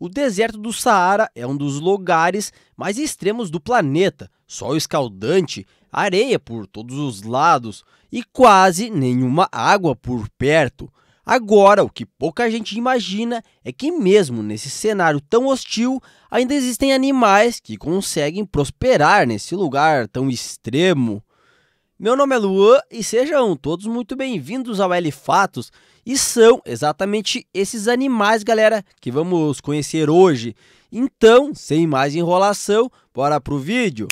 O deserto do Saara é um dos lugares mais extremos do planeta. Sol escaldante, areia por todos os lados e quase nenhuma água por perto. Agora, o que pouca gente imagina é que mesmo nesse cenário tão hostil, ainda existem animais que conseguem prosperar nesse lugar tão extremo. Meu nome é Luan e sejam todos muito bem-vindos ao L-Fatos. E são exatamente esses animais, galera, que vamos conhecer hoje. Então, sem mais enrolação, bora pro vídeo.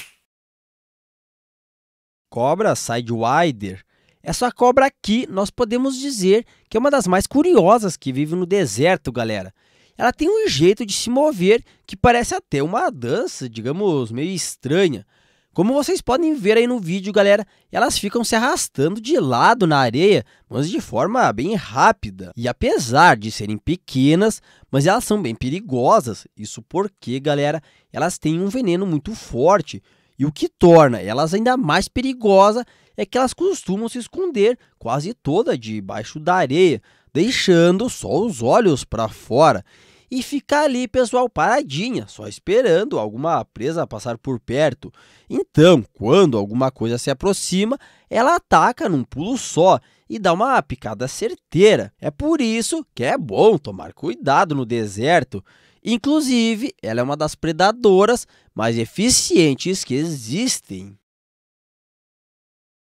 Cobra Sidewinder. Essa cobra aqui nós podemos dizer que é uma das mais curiosas que vive no deserto, galera. Ela tem um jeito de se mover que parece até uma dança, digamos, meio estranha. Como vocês podem ver aí no vídeo, galera, elas ficam se arrastando de lado na areia, mas de forma bem rápida. E apesar de serem pequenas, mas elas são bem perigosas. Isso porque, galera, elas têm um veneno muito forte. E o que torna elas ainda mais perigosas é que elas costumam se esconder quase toda debaixo da areia, deixando só os olhos para fora. E ficar ali, pessoal, paradinha, só esperando alguma presa passar por perto. Então, quando alguma coisa se aproxima, ela ataca num pulo só e dá uma picada certeira. É por isso que é bom tomar cuidado no deserto. Inclusive, ela é uma das predadoras mais eficientes que existem.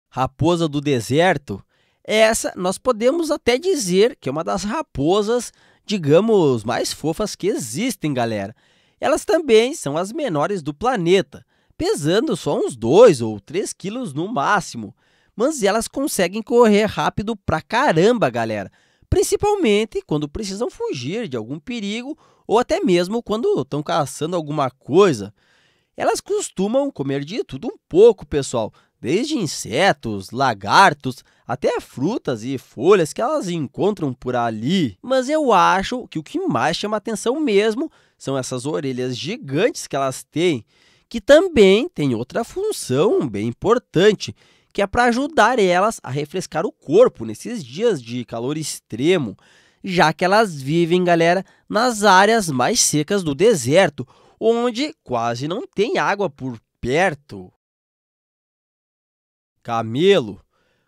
Raposa do deserto. Essa nós podemos até dizer que é uma das raposas, digamos, mais fofas que existem, galera. Elas também são as menores do planeta, pesando só uns 2 ou 3 quilos no máximo. Mas elas conseguem correr rápido pra caramba, galera. Principalmente quando precisam fugir de algum perigo ou até mesmo quando estão caçando alguma coisa. Elas costumam comer de tudo um pouco, pessoal. Desde insetos, lagartos, até frutas e folhas que elas encontram por ali. Mas eu acho que o que mais chama atenção mesmo são essas orelhas gigantes que elas têm, que também tem outra função bem importante, que é para ajudar elas a refrescar o corpo nesses dias de calor extremo, já que elas vivem, galera, nas áreas mais secas do deserto, onde quase não tem água por perto. Camelo.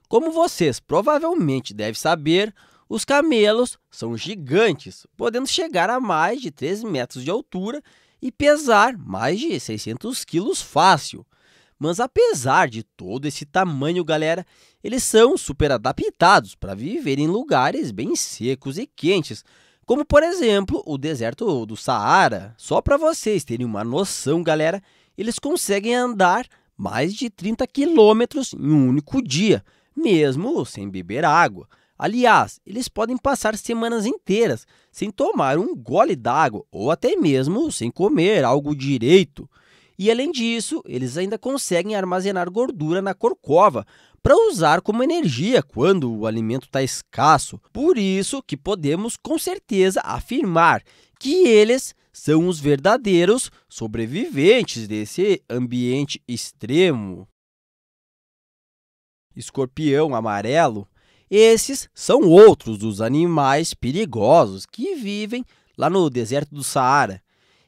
Como vocês provavelmente devem saber, os camelos são gigantes, podendo chegar a mais de 3 metros de altura e pesar mais de 600 quilos fácil. Mas apesar de todo esse tamanho, galera, eles são super adaptados para viver em lugares bem secos e quentes, como por exemplo o deserto do Saara. Só para vocês terem uma noção, galera, eles conseguem andar mais de 30 quilômetros em um único dia, mesmo sem beber água. Aliás, eles podem passar semanas inteiras sem tomar um gole d'água ou até mesmo sem comer algo direito. E além disso, eles ainda conseguem armazenar gordura na corcova para usar como energia quando o alimento está escasso. Por isso que podemos com certeza afirmar que eles são os verdadeiros sobreviventes desse ambiente extremo. Escorpião amarelo. Esses são outros dos animais perigosos que vivem lá no deserto do Saara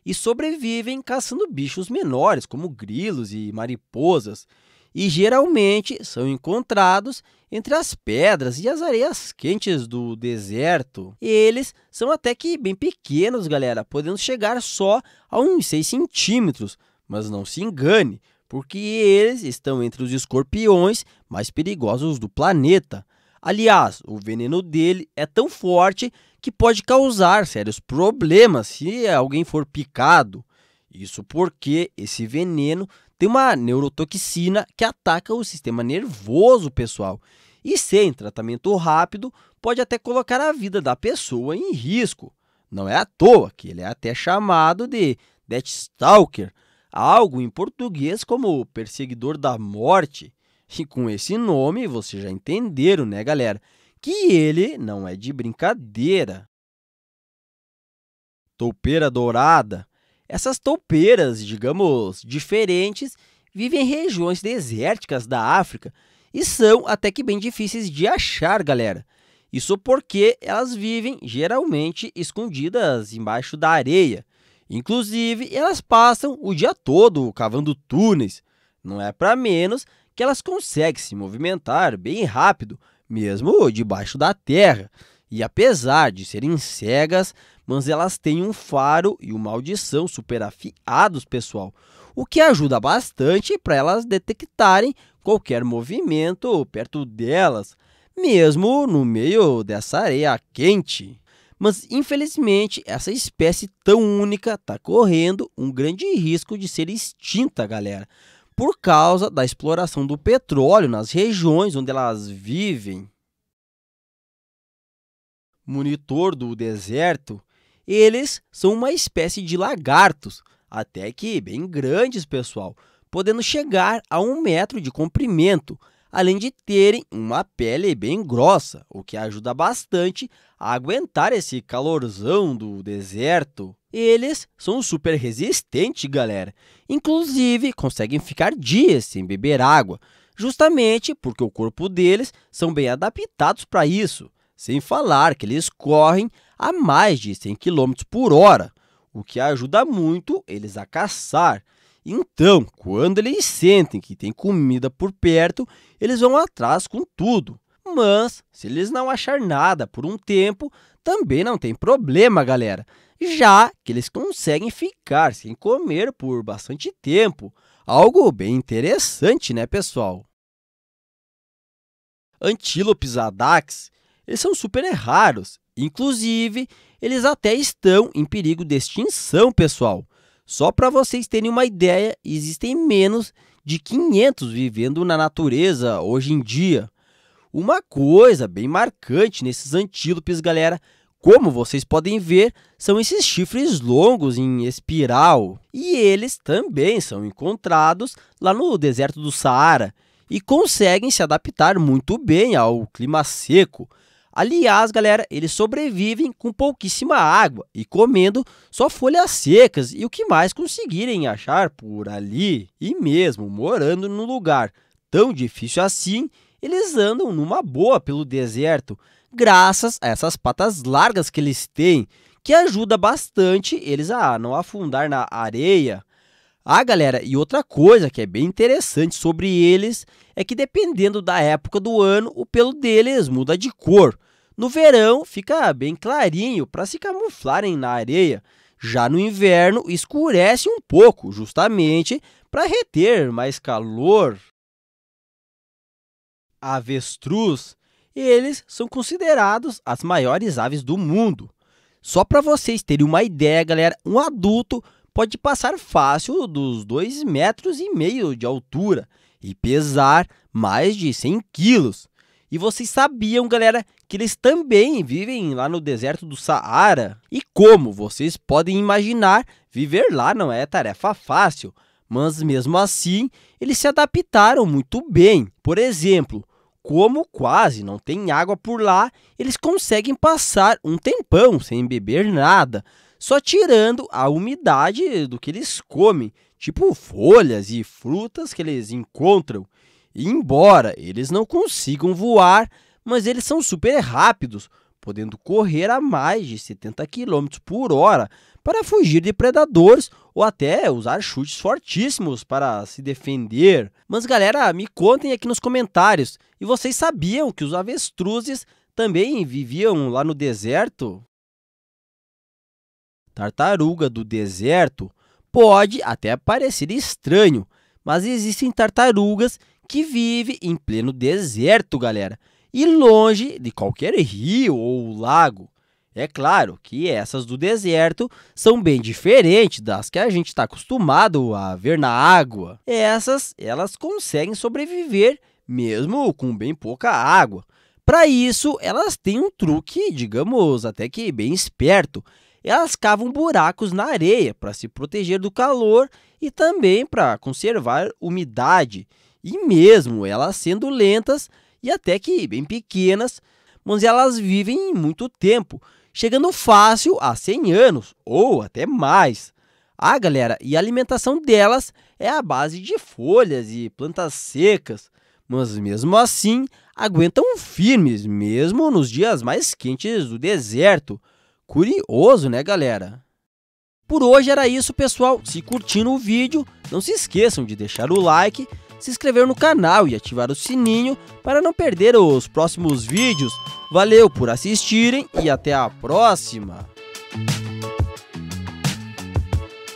e sobrevivem caçando bichos menores, como grilos e mariposas, e geralmente são encontrados entre as pedras e as areias quentes do deserto. Eles são até que bem pequenos, galera, podendo chegar só a uns 6 centímetros, mas não se engane, porque eles estão entre os escorpiões mais perigosos do planeta. Aliás, o veneno dele é tão forte que pode causar sérios problemas se alguém for picado. Isso porque esse veneno tem uma neurotoxina que ataca o sistema nervoso, pessoal. E sem tratamento rápido, pode até colocar a vida da pessoa em risco. Não é à toa que ele é até chamado de Death Stalker, algo em português como perseguidor da morte. E com esse nome, vocês já entenderam, né, galera? Que ele não é de brincadeira. Toupeira dourada. Essas toupeiras, digamos, diferentes, vivem em regiões desérticas da África e são até que bem difíceis de achar, galera. Isso porque elas vivem geralmente escondidas embaixo da areia. Inclusive, elas passam o dia todo cavando túneis. Não é para menos que elas conseguem se movimentar bem rápido, mesmo debaixo da terra. E apesar de serem cegas, mas elas têm um faro e uma audição super afiados, pessoal, o que ajuda bastante para elas detectarem qualquer movimento perto delas, mesmo no meio dessa areia quente. Mas, infelizmente, essa espécie tão única está correndo um grande risco de ser extinta, galera, por causa da exploração do petróleo nas regiões onde elas vivem. Monitor do deserto, eles são uma espécie de lagartos, até que bem grandes, pessoal, podendo chegar a 1 metro de comprimento, além de terem uma pele bem grossa, o que ajuda bastante a aguentar esse calorzão do deserto. Eles são super resistentes, galera, inclusive conseguem ficar dias sem beber água, justamente porque o corpo deles são bem adaptados para isso. Sem falar que eles correm a mais de 100 quilômetros por hora, o que ajuda muito eles a caçar. Então, quando eles sentem que tem comida por perto, eles vão atrás com tudo. Mas, se eles não achar nada por um tempo, também não tem problema, galera, já que eles conseguem ficar sem comer por bastante tempo. Algo bem interessante, né, pessoal? Antílopes adax, eles são super raros, inclusive eles até estão em perigo de extinção, pessoal. Só para vocês terem uma ideia, existem menos de 500 vivendo na natureza hoje em dia. Uma coisa bem marcante nesses antílopes, galera, como vocês podem ver, são esses chifres longos em espiral. E eles também são encontrados lá no deserto do Saara e conseguem se adaptar muito bem ao clima seco. Aliás, galera, eles sobrevivem com pouquíssima água e comendo só folhas secas e o que mais conseguirem achar por ali. E mesmo morando num lugar tão difícil assim, eles andam numa boa pelo deserto, graças a essas patas largas que eles têm, que ajuda bastante eles a não afundar na areia. Ah, galera, e outra coisa que é bem interessante sobre eles é que dependendo da época do ano, o pelo deles muda de cor. No verão, fica bem clarinho para se camuflarem na areia. Já no inverno, escurece um pouco, justamente para reter mais calor. Avestruz, eles são considerados as maiores aves do mundo. Só para vocês terem uma ideia, galera, um adulto pode passar fácil dos 2,5 metros de altura e pesar mais de 100 quilos. E vocês sabiam, galera, que eles também vivem lá no deserto do Saara? E como vocês podem imaginar, viver lá não é tarefa fácil, mas mesmo assim, eles se adaptaram muito bem. Por exemplo, como quase não tem água por lá, eles conseguem passar um tempão sem beber nada, só tirando a umidade do que eles comem, tipo folhas e frutas que eles encontram. E embora eles não consigam voar, mas eles são super rápidos, podendo correr a mais de 70 quilômetros por hora para fugir de predadores ou até usar chutes fortíssimos para se defender. Mas galera, me contem aqui nos comentários, e vocês sabiam que os avestruzes também viviam lá no deserto? Tartaruga do deserto pode até parecer estranho, mas existem tartarugas que vivem em pleno deserto, galera, e longe de qualquer rio ou lago. É claro que essas do deserto são bem diferentes das que a gente está acostumado a ver na água. Elas conseguem sobreviver mesmo com bem pouca água. Para isso, elas têm um truque, digamos, até que bem esperto. Elas cavam buracos na areia para se proteger do calor e também para conservar umidade. E mesmo elas sendo lentas e até que bem pequenas, mas elas vivem muito tempo, chegando fácil a 100 anos ou até mais. Ah, galera, e a alimentação delas é a base de folhas e plantas secas. mas mesmo assim aguentam firmes, mesmo nos dias mais quentes do deserto. Curioso, né, galera? Por hoje era isso, pessoal. Se curtiram o vídeo, não se esqueçam de deixar o like, se inscrever no canal e ativar o sininho para não perder os próximos vídeos. Valeu por assistirem e até a próxima!